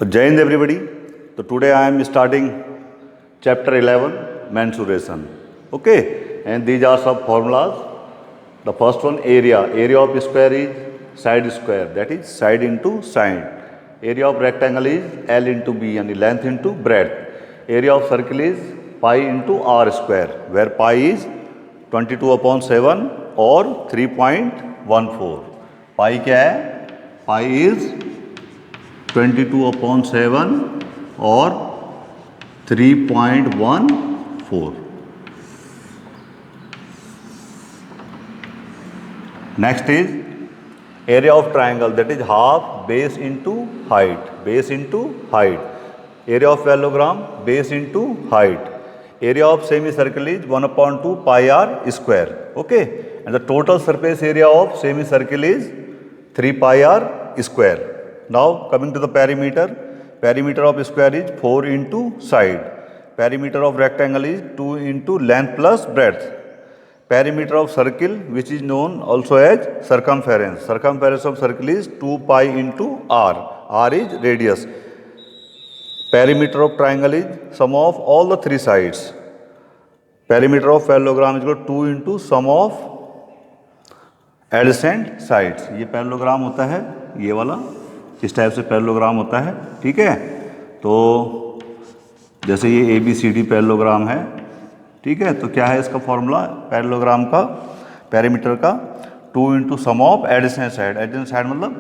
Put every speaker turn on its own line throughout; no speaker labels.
So, Jai Hind everybody. So today I am starting chapter 11 mensuration. Okay, and these are some formulas. The first one, area. Area of square is side square, that is side into side. Area of rectangle is L into B, and length into breadth. Area of circle is pi into r square, where pi is 22/7 or 3.14. Pi क्या है? Pi is 22/7 or 3.14. Next is area of triangle, that is half base into height. Base into height. Area of parallelogram, base into height. Area of semicircle is 1/2 pi r square. Okay, and the total surface area of semicircle is 3 pi r square. Now coming to the perimeter. Perimeter of square is 4 into side. Perimeter of rectangle is 2 into length plus breadth. Perimeter of circle, which is known also as circumference. Circumference of circle is 2 pi into r. R is radius. Perimeter of triangle is sum of all the three sides. Perimeter of parallelogram is equal to 2 into sum of adjacent sides. ये parallelogram होता है, ये वाला इस type से parallelogram होता है. ठीक है, तो जैसे ये ABCD पैरेललोग्राम है. ठीक है, तो क्या है इसका फॉर्मूला पैरेललोग्राम का, पेरीमीटर का? 2 into sum of adjacent side. Adjacent side मतलब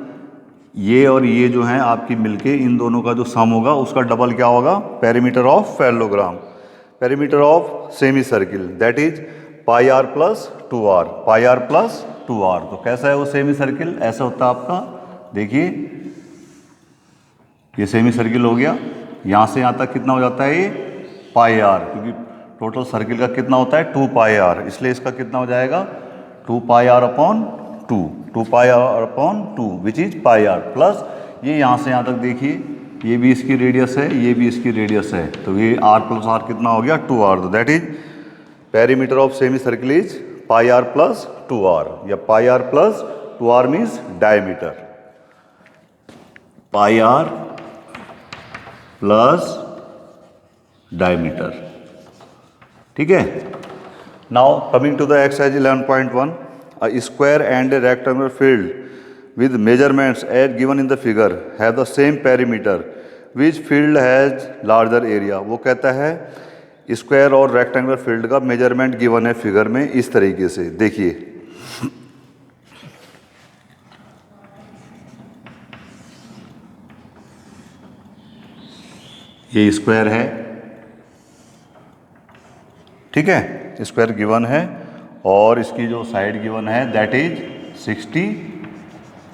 ये और ये जो हैं आपकी मिलके इन दोनों का जो सम होगा उसका डबल क्या होगा? Perimeter of parallelogram. Perimeter of semi circle, that is pi are plus 2r. Pi are plus 2r. तो कैसा है वो सेमी सर्किल? ऐसा होता है आपका. देखिए ये सेमी सर्किल हो गया. यहाँ से यहाँ तक कितना हो जाता है? ये पाई आर, क्योंकि टोटल सर्किल का कितना होता है? 2 पाई आर. इसलिए इसका कितना हो जाएगा? 2 pi r upon 2. 2 pi r upon 2 which is pi are. Plus ये यहाँ से यहाँ तक देखिए, ये भी इसकी रेडियस है, ये भी इसकी रेडियस है. तो ये r प्लस r कितना हो गया? 2r. तो that is perimeter of semi circle is pi are plus 2r, या pi are plus 2r means diameter. Pi are plus diameter. ठीक है. Now coming to the exercise 11.1. A square and a rectangular field with measurements as given in the figure have the same perimeter, which field has larger area. वो कहता है square और rectangular field का measurement given है figure में इस तरीके से. देखिए ये स्क्वायर है. ठीक है, स्क्वायर गिवन है और इसकी जो साइड गिवन है दैट इज 60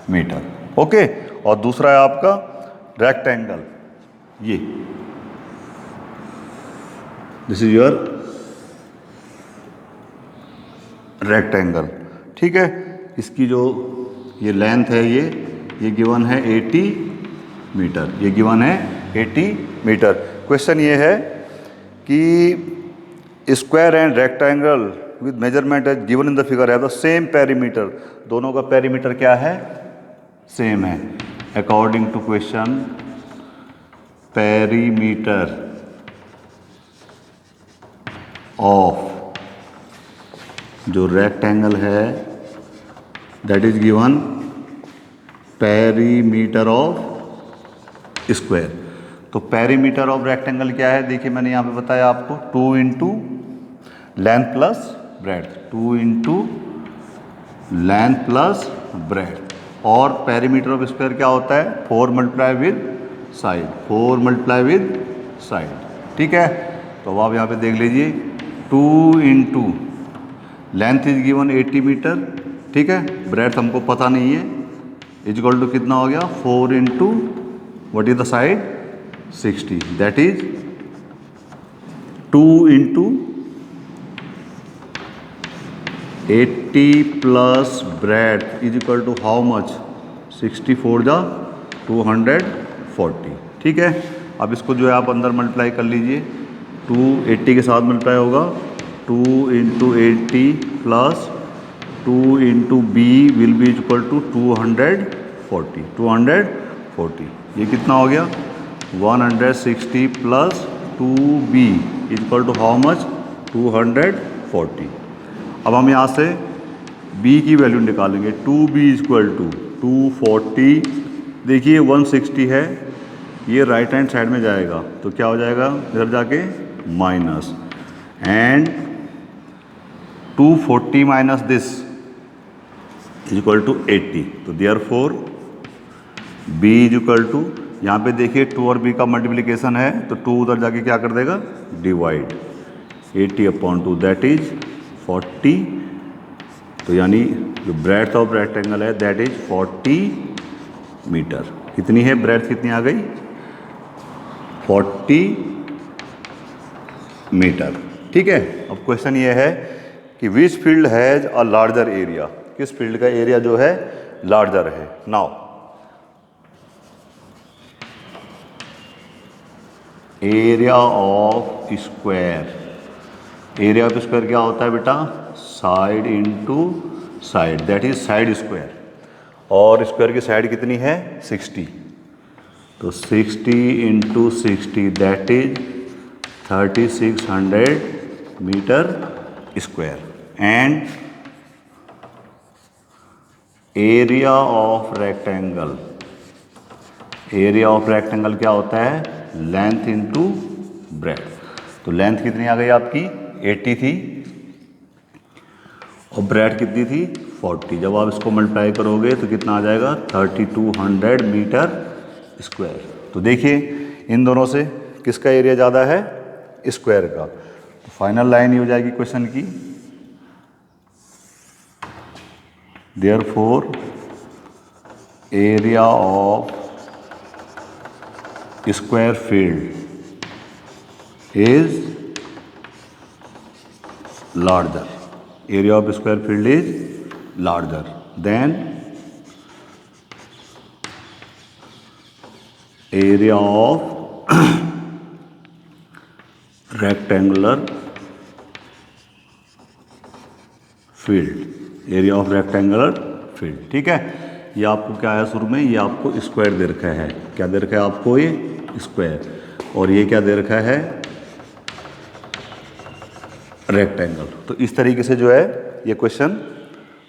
मीटर. ओके, और दूसरा है आपका रेक्टेंगल. ये दिस इज योर रेक्टेंगल. ठीक है, इसकी जो ये लेंथ है ये गिवन है 80 मीटर. ये गिवन है 80 मीटर. क्वेश्चन ये है कि square and rectangle with measurement as given in the figure है द सेम पेरीमीटर. दोनों का पेरीमीटर क्या है? सेम है. According to question, perimeter of जो रेक्टेंगल है that is given perimeter of square. तो पेरीमीटर ऑफ रेक्टेंगल क्या है? देखिए मैंने यहाँ पे बताया आपको 2 into length plus breadth. 2 into length plus breadth. और पेरीमीटर ऑफ स्क्वायर क्या होता है? 4 multiply with side. 4 multiply with side. ठीक है, तो अब आप यहाँ पे देख लीजिए 2 into length is given 80 metre. ठीक है, ब्रेड्थ हमको पता नहीं है, इक्वल टू कितना हो गया? 4 into what is the side? 60. That is 2 into 80 plus breadth is equal to how much? 64 जा 240. ठीक है, अब इसको जो है आप अंदर मल्टीप्लाई कर लीजिए. 2 80 के साथ मल्टीप्लाई होगा. 2 into 80 plus 2 into B will be equal to 240. 240. ये कितना हो गया? 160 plus 2b equal to how much 240। अब हम यहाँ से b की वैल्यू निकालेंगे। 2b equal to 240। देखिए 160 है, ये राइट हैंड साइड में जाएगा तो क्या हो जाएगा इधर जाके minus, and 240 minus this equal to 80। तो therefore b is equal to, यहाँ पे देखिए 2 और b का मल्टीप्लिकेशन है तो 2 उधर जाके क्या कर देगा डिवाइड 80/2 दैट इज 40। तो यानी जो ब्रेड्थ ऑफ रेक्टेंगल है दैट इज 40 मीटर। कितनी है ब्रेड्थ, कितनी आ गई 40 मीटर। ठीक है। अब क्वेश्चन ये है कि which field has a larger area, किस फील्ड का एरिया जो है लार्जर है। Now area of square, area of square क्या होता है बेटा, side into side that is side square, और स्क्वायर की साइड कितनी है 60, तो 60 इंटू 60 दैट इज 3600 metre square. And area of rectangle, area of rectangle क्या होता है लेंथ इंटू ब्रेड्थ। तो लेंथ कितनी आ गई आपकी 80 थी और ब्रेड्थ कितनी थी 40। जब आप इसको मल्टीप्लाई करोगे तो कितना आ जाएगा 3200 मीटर स्क्वायर। तो देखिए इन दोनों से किसका एरिया ज़्यादा है स्क्वायर का। तो फाइनल लाइन ये हो जाएगी क्वेश्चन की, therefore area of square field is larger, area of square field is larger than area of rectangular field, area of rectangular field. ठीक है। ये आपको क्या है शुरू में, ये आपको स्क्वायर दे रखा है, क्या दे रखा है आपको ये स्क्वायर, और ये क्या दे रखा है रेक्टेंगल। तो इस तरीके से जो है ये क्वेश्चन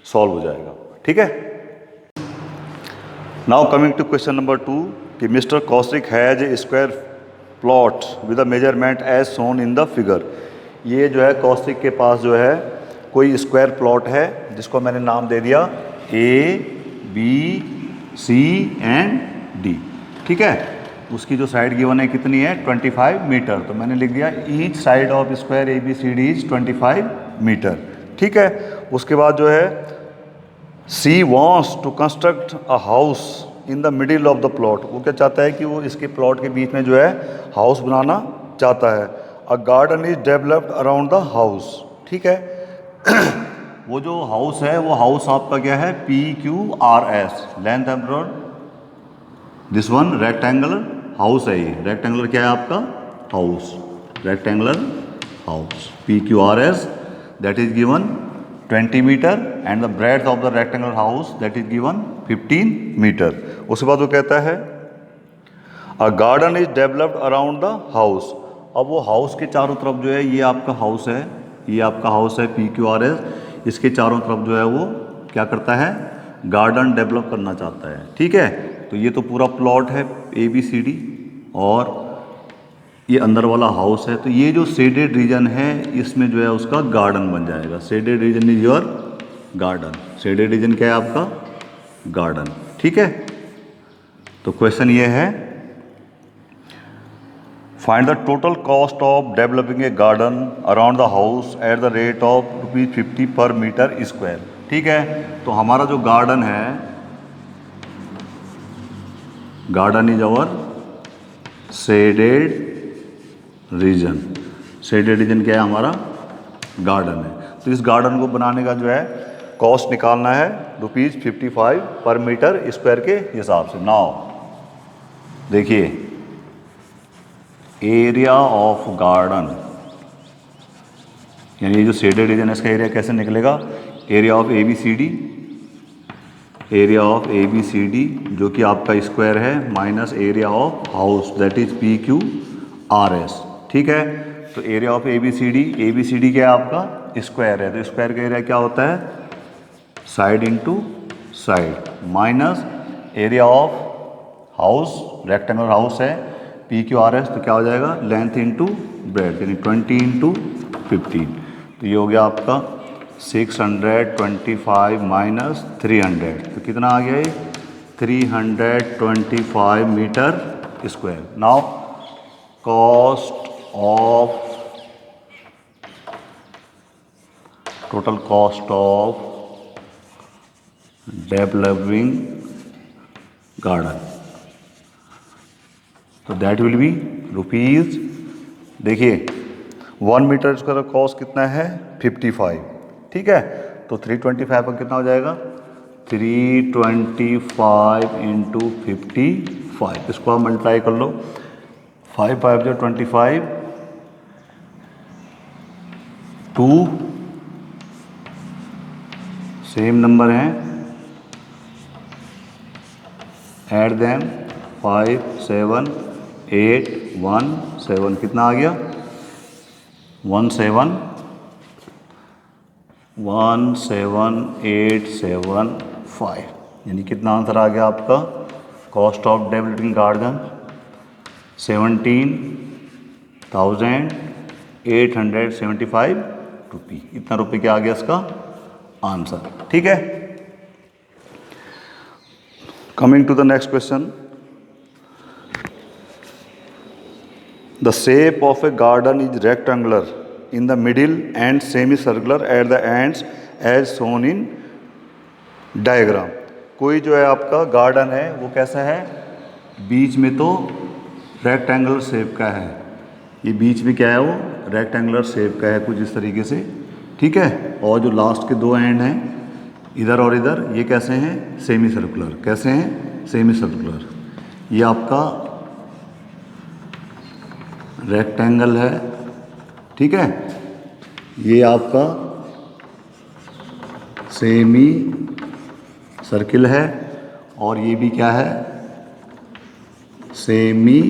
सॉल्व हो जाएगा। ठीक है। Now coming to question number 2 कि mister Kaushik has a square plot with a measurement as shown in the figure. ये जो है कौशिक के पास जो है कोई स्क्वायर प्लॉट है जिसको मैंने नाम दे दिया A, B, C and D। ठीक है। उसकी जो साइड गिवन है कितनी है 25 मीटर। तो मैंने लिख दिया each side of square ABCD is 25 metre. ठीक है। उसके बाद जो है C wants to construct a house in the middle of the plot। वो क्या चाहता है कि वो इसके प्लॉट के बीच में जो है हाउस बनाना चाहता है। A garden is developed around the house। ठीक है। वो जो हाउस है वो हाउस आपका क्या है PQRS, length abroad this one rectangular house है। ये रेक्टेंगुलर क्या है आपका house, rectangular house PQRS that is given 20 metre and the breadth of the rectangular house that is given 15 metre. उसके बाद वो कहता है a garden is developed around the house. अब वो हाउस के चारों तरफ जो है ये आपका हाउस है, ये आपका हाउस है PQRS, इसके चारों तरफ जो है वो क्या करता है गार्डन डेवलप करना चाहता है। ठीक है। तो ये तो पूरा प्लॉट है ABCD और ये अंदर वाला हाउस है। तो ये जो शेडेड रीजन है इसमें जो है उसका गार्डन बन जाएगा। Shaded region is your garden. Shaded region क्या है आपका गार्डन। ठीक है। तो क्वेश्चन ये है find the total cost of developing a garden around the house at the rate of ₹50 पर मीटर स्क्वायर। ठीक है। तो हमारा जो गार्डन है, garden is our shaded region. Shaded region क्या है हमारा गार्डन है। तो इस गार्डन को बनाने का जो है कॉस्ट निकालना है ₹55 पर मीटर स्क्वायर के हिसाब से। नाउ देखिए एरिया ऑफ गार्डन यानी जो शेडेड रीजन है इसका एरिया कैसे निकलेगा, area of ABCD area of A B C D जो कि आपका स्क्वायर है minus area of house that is P Q R S. ठीक है, तो area of A B C D क्या है आपका स्क्वायर है, तो स्क्वायर का एरिया क्या होता है side into side minus area of house rectangular house है पी क्यू आर एस, तो क्या हो जाएगा लेंथ इंटू ब्रेड यानी 20 इंटू 15, तो ये हो गया आपका 625 माइनस 300, तो कितना आ गया ये 325 metre square. Now cost of total cost of developing garden, तो दैट विल बी रुपीज, देखिए 1 मीटर स्क्वायर का कॉस्ट कितना है 55, ठीक है, तो 325 का कितना हो जाएगा 325 इंटू 55, इसको आप मल्टीप्लाई कर लो, 5 5 जो 25, 2 सेम नंबर हैं, ऐड देम 5 7 8 1 7, कितना आ गया 17875, यानी कितना आंसर आ गया आपका cost of developing garden 17,875 rupee, इतना रुपये क्या आ गया इसका आंसर। ठीक है, coming to the next question, the shape of a garden is rectangular in the middle and semicircular at the ends as shown in diagram। कोई जो है आपका गार्डन है वो कैसा है, बीच में तो रेक्टेंगुलर शेप का है, ये बीच में क्या है वो रेक्टेंगुलर शेप का है कुछ इस तरीके से, ठीक है, और जो लास्ट के 2 एंड हैं इधर और इधर ये कैसे हैं सेमी सर्कुलर, कैसे हैं सेमी सर्कुलर, ये आपका रेक्टेंगल है, ठीक है, ये आपका सेमी सर्किल है और ये भी क्या है सेमी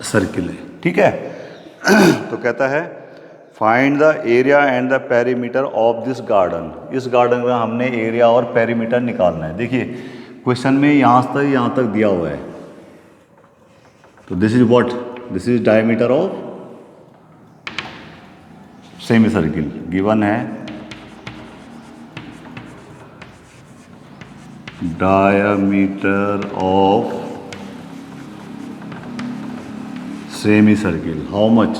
सर्किल है, ठीक है। तो कहता है find the area and the perimeter of this garden, इस गार्डन का हमने एरिया और पेरीमीटर निकालना है। देखिए क्वेश्चन में यहाँ तक दिया हुआ है, तो this is what, this is diameter of semi circle given है, diameter of semi circle how much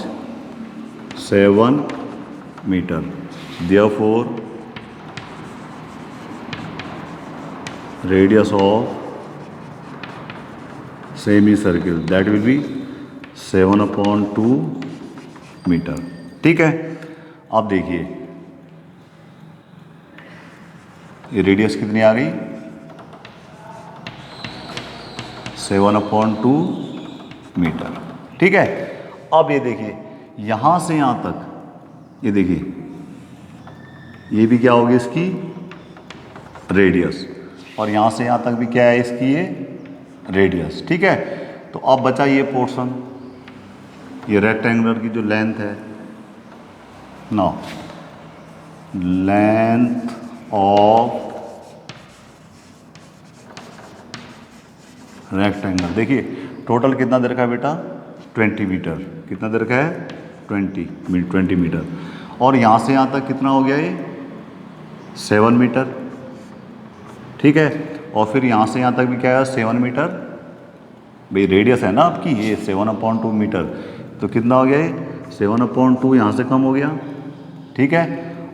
7 metre, therefore radius of semi circle that will be 7/2 metre, ठीक है। अब देखिए ये रेडियस कितनी आ गई 7/2 मीटर, ठीक है। अब ये देखिए यहाँ से यहाँ तक, ये देखिए ये भी क्या होगी इसकी रेडियस, और यहाँ से यहाँ तक भी क्या है इसकी ये रेडियस, ठीक है। तो अब बचा ये पोर्शन, ये रेक्टेंगुलर की जो लेंथ है, नो लेंथ ऑफ रेक्टेंगल, देखिए टोटल कितना दे रखा है बेटा 20 मीटर, कितना दे रखा है 20 मीटर, और यहाँ से यहाँ तक कितना हो गया ये 7 मीटर, ठीक है, और फिर यहाँ से यहाँ तक भी क्या है 7 मीटर, भाई रेडियस है ना आपकी ये 7/2 मीटर, तो कितना हो गया ये 7/2 यहाँ से कम हो गया, ठीक है,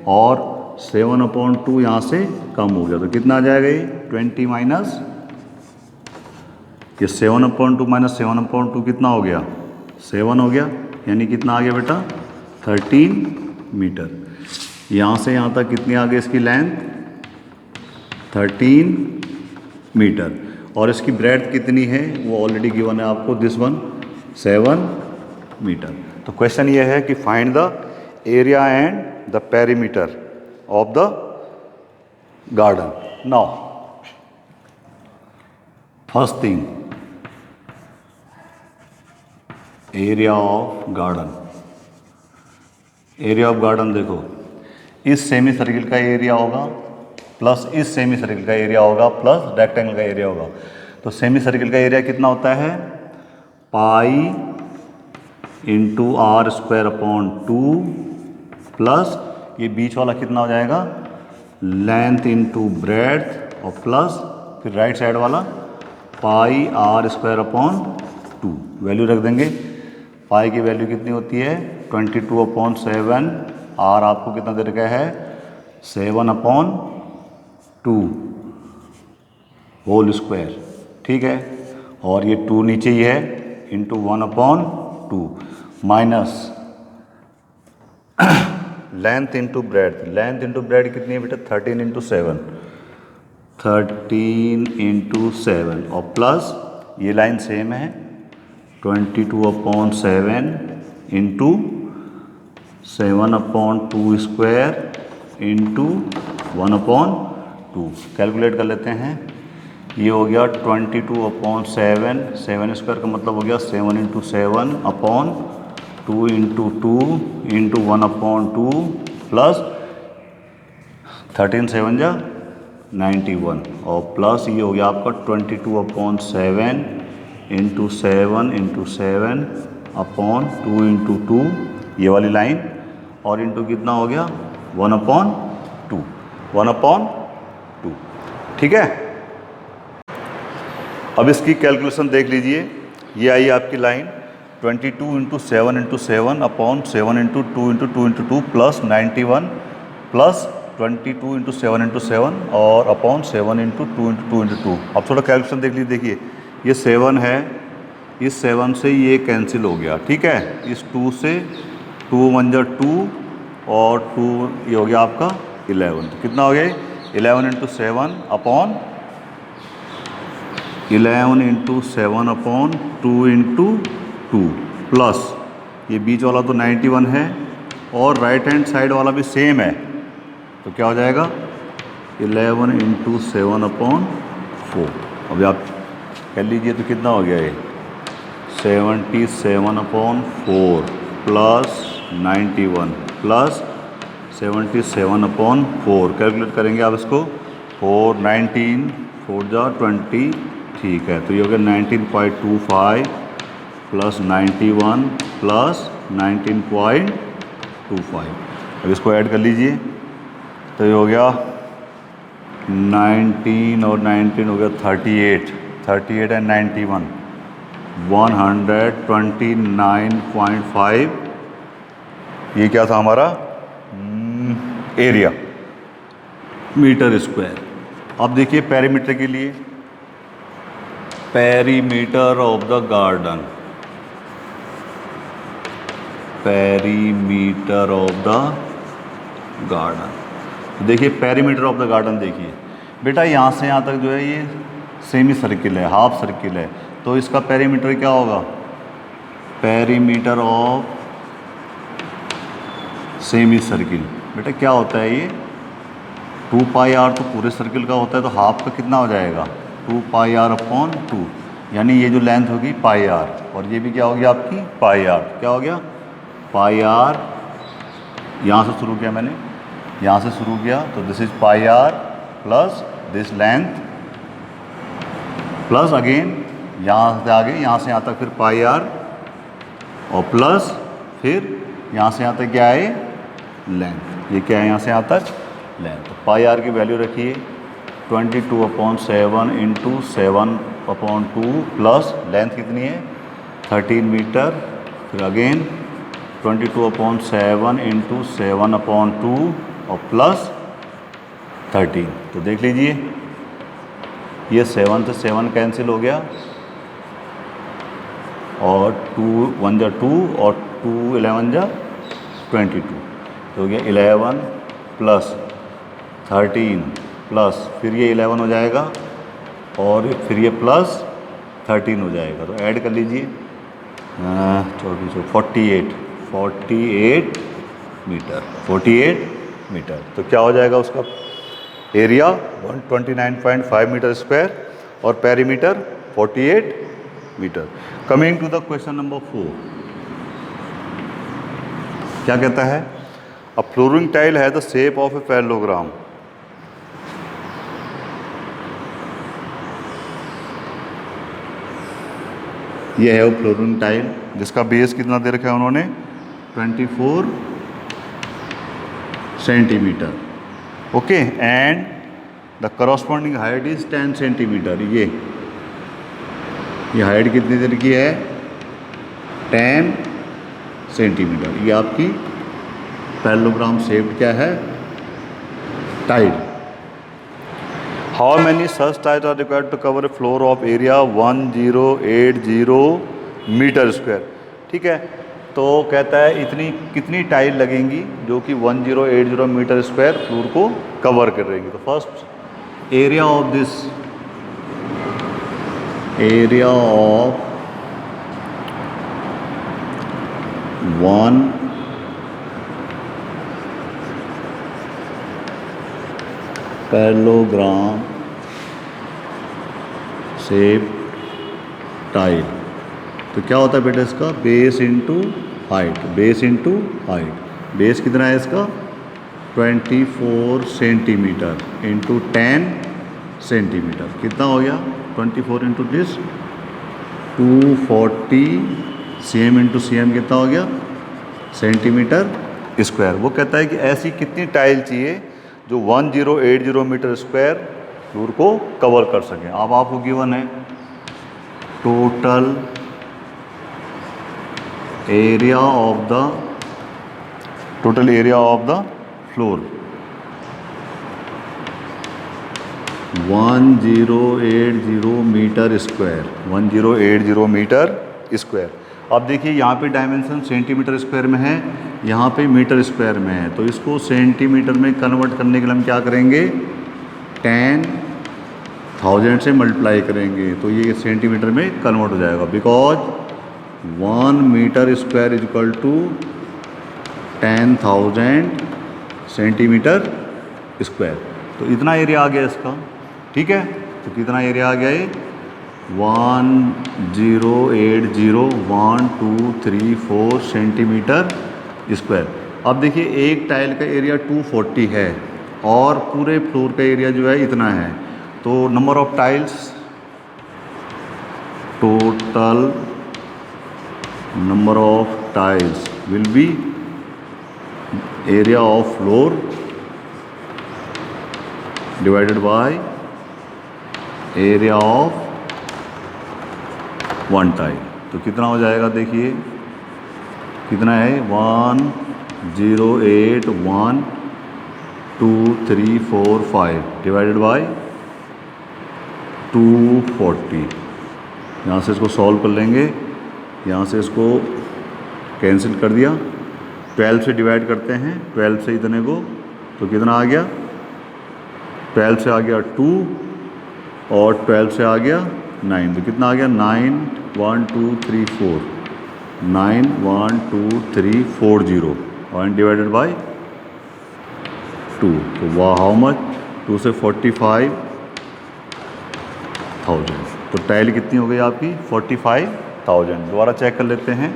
और 7/2 यहाँ से कम हो गया, तो कितना आ जाएगा ये 20 माइनस ये 7/2 माइनस 7/2 कितना हो गया 7 हो गया, यानी कितना आ गया बेटा 13 मीटर। यहाँ से यहाँ तक कितनी आ गई इसकी लेंथ 13 मीटर, और इसकी ब्रेड्थ कितनी है वो ऑलरेडी गिवन है आपको, दिस वन 7 मीटर। तो क्वेश्चन ये है कि find the area and the perimeter of the garden. Now first thing, area of garden. Area of garden देखो, इस सेमी सर्किल का एरिया होगा प्लस इस सेमी सर्किल का एरिया होगा प्लस रेक्टेंगल का एरिया होगा। तो सेमी सर्किल का एरिया कितना होता है, pi into R square upon 2 plus ये बीच वाला कितना हो जाएगा, लेंथ इंटू ब्रेड्थ और प्लस फिर राइट साइड वाला पाई आर स्क्वायर अपॉन 2। वैल्यू रख देंगे। पाई की वैल्यू कितनी होती है 22/7, आर आपको कितना दे रखा है 7/2 होल स्क्वायर, ठीक है। और ये 2 नीचे ही है into 1/2 minus length into breadth. Length into breadth कितनी है बेटा 13 इंटू 7, 13 इंटू 7 और प्लस ये लाइन सेम है 22/7 इंटू 7/2 स्क्वायर इंटू 1/2। कैलकुलेट कर लेते हैं। ये हो गया 22/7, 7 स्क्वायर का मतलब हो गया 7 into 7 upon 2 into 2 into 1/2 plus 13 7 जा 91 और प्लस ये हो गया आपका 22/7 इंटू 7 इंटू 7 अपॉन 2 इंटू 2 ये वाली लाइन और इंटू कितना हो गया 1/2, 1/2, ठीक है। अब इसकी कैलकुलेशन देख लीजिए। ये आई आपकी line 22 into 7 into 7 upon 7 into 2 into 2 into 2 plus 91 plus 22 into 7 into 7 और अपॉन 7 इंटू 2 इंटू 2 इंटू 2। अब थोड़ा कैलकुलेशन देख लीजिए। देखिए ये 7 है, इस 7 से ये कैंसिल हो गया, ठीक है। इस 2 से 2 1 जा 2 और 2 ये हो गया आपका 11। तो कितना हो गया 11 into 7 upon 11 into 7 upon 2 into 2 plus ये बीच वाला तो 91 है और राइट हैंड साइड वाला भी सेम है। तो क्या हो जाएगा 11 इंटू 7 अपॉन 4। अभी आप कर लीजिए तो कितना हो गया ये 77/4 प्लस 91 प्लस 77/4। कैलकुलेट करेंगे आप इसको 4 19 4 जा 20, ठीक है। तो ये हो गया 19.25 प्लस 91 प्लस 19.25। अब इसको ऐड कर लीजिए तो ये हो गया 19 और 19 हो गया 38, 38 एंड 91 129.5। ये क्या था हमारा एरिया मीटर स्क्वायर। अब देखिए पेरीमीटर के लिए, perimeter of the garden, perimeter of the garden. देखिए पेरीमीटर ऑफ द गार्डन देखिए बेटा, यहाँ से यहाँ तक जो है ये सेमी सर्किल है, हाफ सर्किल है। तो इसका पेरीमीटर क्या होगा, पेरीमीटर ऑफ सेमी सर्किल बेटा क्या होता है ये 2πr। तो पूरे सर्किल का होता है तो हाफ का कितना हो जाएगा 2πr/2, यानी ये जो लेंथ होगी πr और ये भी क्या होगी आपकी πr। क्या हो गया πr, यहाँ से शुरू किया मैंने, यहाँ से शुरू किया तो this is πr plus this length plus again यहाँ से आगे यहाँ से यहाँ तक फिर πr और प्लस फिर यहाँ से यहाँ तक क्या है लेंथ। ये क्या है यहाँ से यहाँ तक लेंथ। तो πr की वैल्यू रखिए 22/7 इंटू 7/2 प्लस लेंथ कितनी है 13 मीटर, फिर अगेन 22/7 इंटू 7/2 और प्लस 13। तो देख लीजिए ये 7 से 7 कैंसिल हो गया और 2 1 जा 2 और 2 11 जा 22। तो हो गया 11 प्लस 13 प्लस फिर ये 11 हो जाएगा और फिर ये प्लस 13 हो जाएगा। तो ऐड कर लीजिए 48 मीटर, 48 मीटर। तो क्या हो जाएगा उसका एरिया 129.5 मीटर स्क्वायर और perimeter 48 metre. Coming to the question number 4, क्या कहता है? अ फ्लोरिंग टाइल है the shape of a parallelogram. ये है वो फ्लोरिंग टाइल जिसका बेस कितना दे रखा है उन्होंने? 24 centimetre. Okay, and the corresponding height is 10 centimetre. ये हाइट कितनी देर की है? 10 सेंटीमीटर। ये आपकी पैरेललोग्राम शेप्ड क्या है? Tile. How many such tiles are required to cover a floor of area 1080 metre square. ठीक है, तो कहता है इतनी कितनी टाइल लगेंगी जो कि 1080 मीटर स्क्वायर फ्लोर को कवर कर रहेंगी। तो first area of this, area of one parallelogram shape tile. तो क्या होता है बेटा इसका? Base into height, base into height. Base कितना है इसका? 24 सेंटीमीटर इंटू 10 सेंटीमीटर। कितना हो गया? 24 into this 240 cm into cm कितना हो गया? Centimetre square. वो कहता है कि ऐसी कितनी टाइल चाहिए जो 1080 मीटर स्क्वायर फ्लोर को कवर कर सकें। अब आपको गिवन है total area of the floor 1080 metre square, 1080 metre square. अब देखिए यहाँ पे डायमेंशन सेंटीमीटर स्क्वायर में है, यहाँ पे मीटर स्क्वायर में है, तो इसको सेंटीमीटर में कन्वर्ट करने के लिए हम क्या करेंगे? 10,000 से मल्टीप्लाई करेंगे तो ये सेंटीमीटर में कन्वर्ट हो जाएगा। Because 1 metre square is equal to 10,000 centimetre square. तो इतना एरिया आ गया इसका। ठीक है, तो कितना एरिया आ गया ये? 1080 सेंटीमीटर स्क्वायर। अब देखिए एक टाइल का एरिया 240 है और पूरे फ्लोर का एरिया जो है इतना है, तो number of tiles, total number of tiles will be area of floor divided by area of one tile. तो कितना हो जाएगा? देखिए कितना है? 10812345 डिवाइडेड बाय 240। यहाँ से इसको सॉल्व कर लेंगे, यहाँ से इसको कैंसिल कर दिया, 12 से डिवाइड करते हैं, 12 से इतने को, तो कितना आ गया? 12 से आ गया 2 और 12 से आ गया 9, तो कितना आ गया? 91234 91240 और डिवाइडेड बाय 2। तो वाह हाउ मच? 2 से 45,000। तो टाइल कितनी हो गई आपकी? 45,000। दोबारा चेक कर लेते हैं।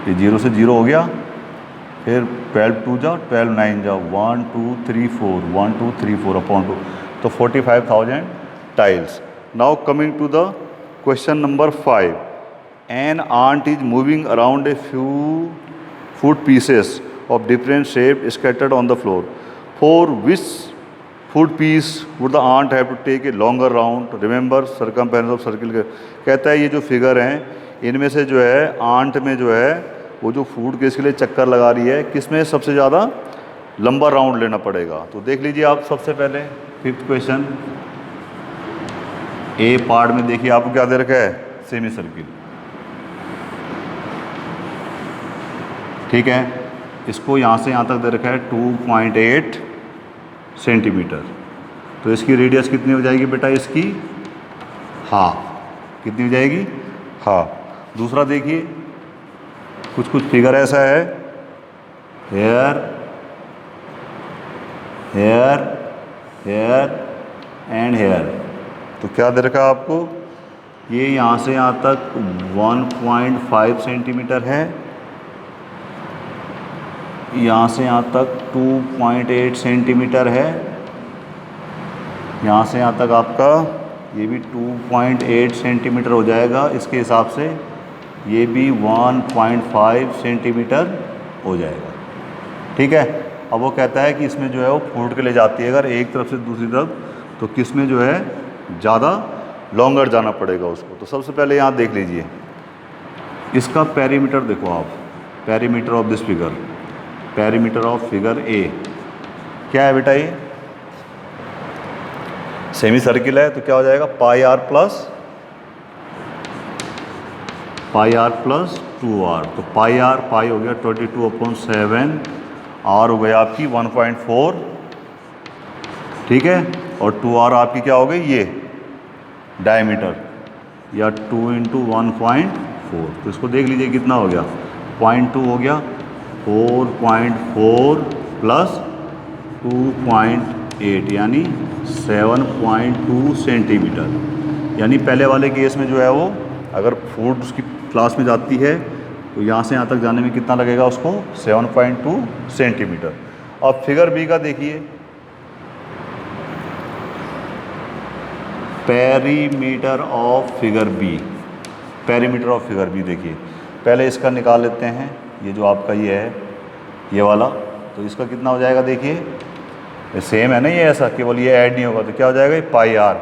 ये 0 से 0 हो गया, फिर 12 2 जाओ, 12 9 जाओ, 1 2 3 4 1 2 3 4 अपॉन 2, तो 45,000 tiles. Now coming to the question number 5, an ant is moving around a few food pieces of different shape scattered on the floor. For which food piece would the ant have to take a longer round? Remember circumference of circle के कहता है ये जो figure हैं इनमें से जो है आंट में जो है वो जो फूड के इसके लिए चक्कर लगा रही है, किसमें सबसे ज़्यादा लंबा राउंड लेना पड़ेगा? तो देख लीजिए आप सबसे पहले 5th क्वेश्चन ए पार्ट में देखिए आपको क्या दे रखा है? Semi circle. ठीक है, इसको यहाँ से यहाँ तक दे रखा है 2.8 सेंटीमीटर। तो इसकी रेडियस कितनी हो जाएगी बेटा? इसकी हाफ। कितनी हो जाएगी? हाफ। दूसरा देखिए कुछ फिगर ऐसा है, हेयर हेयर एंड हेयर। तो क्या दे रखा है आपको, ये यहाँ से यहाँ तक 1.5 सेंटीमीटर है, यहाँ से यहाँ तक 2.8 सेंटीमीटर है, यहाँ से यहाँ तक आपका ये भी 2.8 सेंटीमीटर हो जाएगा। इसके हिसाब से ये भी 1.5 सेंटीमीटर हो जाएगा। ठीक है। अब वो कहता है कि इसमें जो है वो फूट के ले जाती है अगर एक तरफ से दूसरी तरफ, तो किस में जो है ज़्यादा लॉन्गर जाना पड़ेगा उसको। तो सबसे पहले यहाँ देख लीजिए इसका पेरीमीटर देखो आप, perimeter of this figure, perimeter of figure A क्या है बेटा, ये सेमी सर्किल है। तो क्या हो जाएगा पाई आर प्लस 2r। तो पाई हो गया 22/7, आर हो गया आपकी 1.4, ठीक है। और 2r आपकी क्या हो गई, ये डायमीटर या 2 × 1.4। तो इसको देख लीजिए कितना हो गया, 0.2 हो गया, 4.4 प्लस 2.8 यानी 7.2 सेंटीमीटर। यानी पहले वाले केस में जो है वो अगर फूड उसकी क्लास में जाती है तो यहाँ से यहाँ तक जाने में कितना लगेगा उसको, 7.2 सेंटीमीटर। अब फिगर बी का देखिए, perimeter of figure B, perimeter of figure B देखिए, पहले इसका निकाल लेते हैं। ये जो आपका ये है ये वाला, तो इसका कितना हो जाएगा देखिए, ये सेम है ना, ये ऐसा केवल ये ऐड नहीं होगा। तो क्या हो जाएगा, ये पाई आर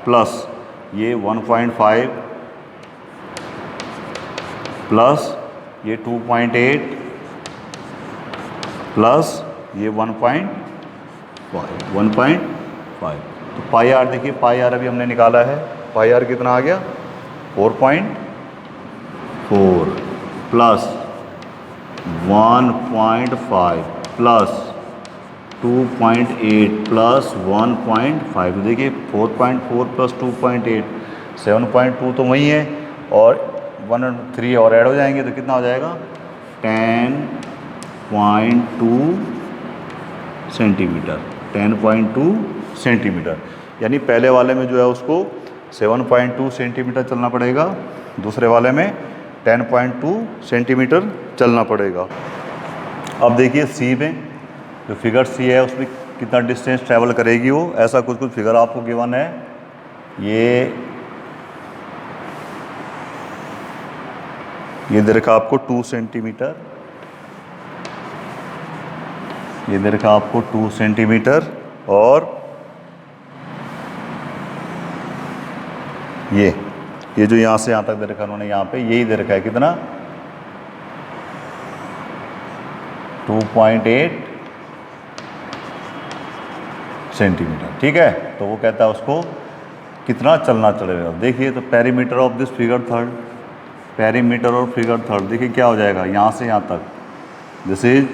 प्लस ये 1.5 प्लस ये 2.8 प्लस ये 1.5। तो पाई आर देखिए, पाई आर अभी हमने निकाला है, पाई आर कितना आ गया 4.4 प्लस 1.5 प्लस 2.8 प्लस 1.5। तो देखिए 4.4 प्लस 2.8 7.2 तो वही है, और 1 और 3 और ऐड हो जाएंगे तो कितना हो जाएगा 10.2 सेंटीमीटर, 10.2 सेंटीमीटर। यानी पहले वाले में जो है उसको 7.2 सेंटीमीटर चलना पड़ेगा, दूसरे वाले में 10.2 सेंटीमीटर चलना पड़ेगा। अब देखिए सी में, जो फिगर सी है उसमें कितना डिस्टेंस ट्रैवल करेगी वो, ऐसा कुछ फिगर आपको गिवन है। ये दे रखा आपको 2 सेंटीमीटर, ये दे रखा आपको 2 सेंटीमीटर, और ये जो यहाँ से यहाँ तक दे रखा उन्होंने, यहाँ पे यही दे रखा है कितना 2.8 सेंटीमीटर, ठीक है। तो वो कहता है उसको कितना चलना चलेगा। देखिए तो perimeter of this figure third, perimeter और फिगर थर्ड देखिए क्या हो जाएगा, यहाँ से यहाँ तक दिस इज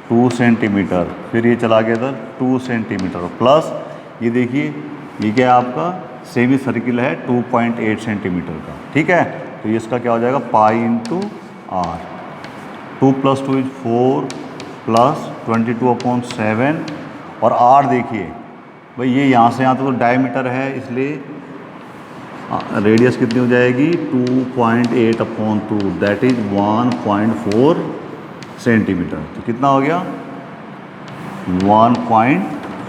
2 सेंटीमीटर, फिर ये चला गया इधर 2 सेंटीमीटर प्लस ये देखिए ये क्या है आपका सेमी सर्किल है 2.8 सेंटीमीटर का, ठीक है। तो ये इसका क्या हो जाएगा पाई इंटू आर, 2 + 2 = 4 प्लस 22/7, और आर देखिए भाई ये यहाँ से यहाँ तक तो डायमीटर है, इसलिए रेडियस कितनी हो जाएगी 2.8/2, दैट इज 1.4 सेंटीमीटर। तो कितना हो गया 1.4।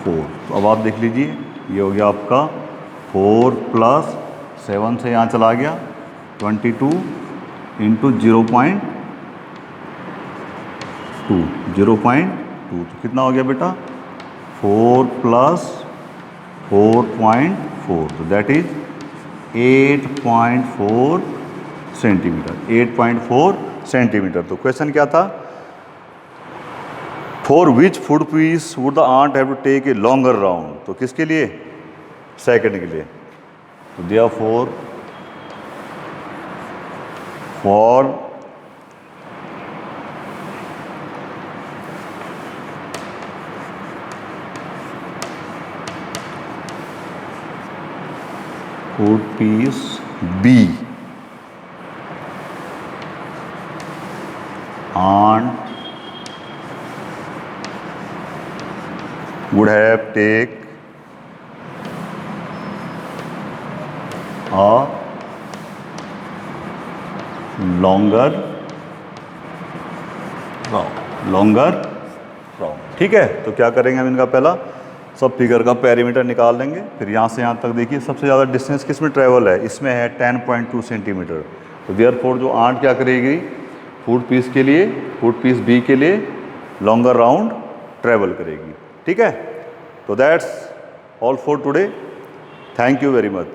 तो अब आप देख लीजिए ये हो गया आपका 4 + 7 से यहाँ चला गया 22 × 0.2, 0.2। तो कितना हो गया बेटा 4 + 4.4, तो दैट इज 8.4 सेंटीमीटर, 8.4 सेंटीमीटर। तो क्वेश्चन क्या था, for which food piece would the ant have to take a longer round. तो किसके लिए, सेकंड के लिए। तो therefore for food piece B ant would have take a longer round। ठीक है, तो क्या करेंगे हम इनका पहला सब फिगर का पेरीमीटर निकाल लेंगे। फिर यहाँ से यहाँ तक देखिए सबसे ज़्यादा डिस्टेंस किस में ट्रेवल है, इसमें है 10.2 सेंटीमीटर। तो देयरफॉर जो आर्ट क्या करेगी, फुट पीस के लिए, फुट पीस बी के लिए लॉन्गर राउंड ट्रेवल करेगी। ठीक है, तो that's all for today. Thank you very much.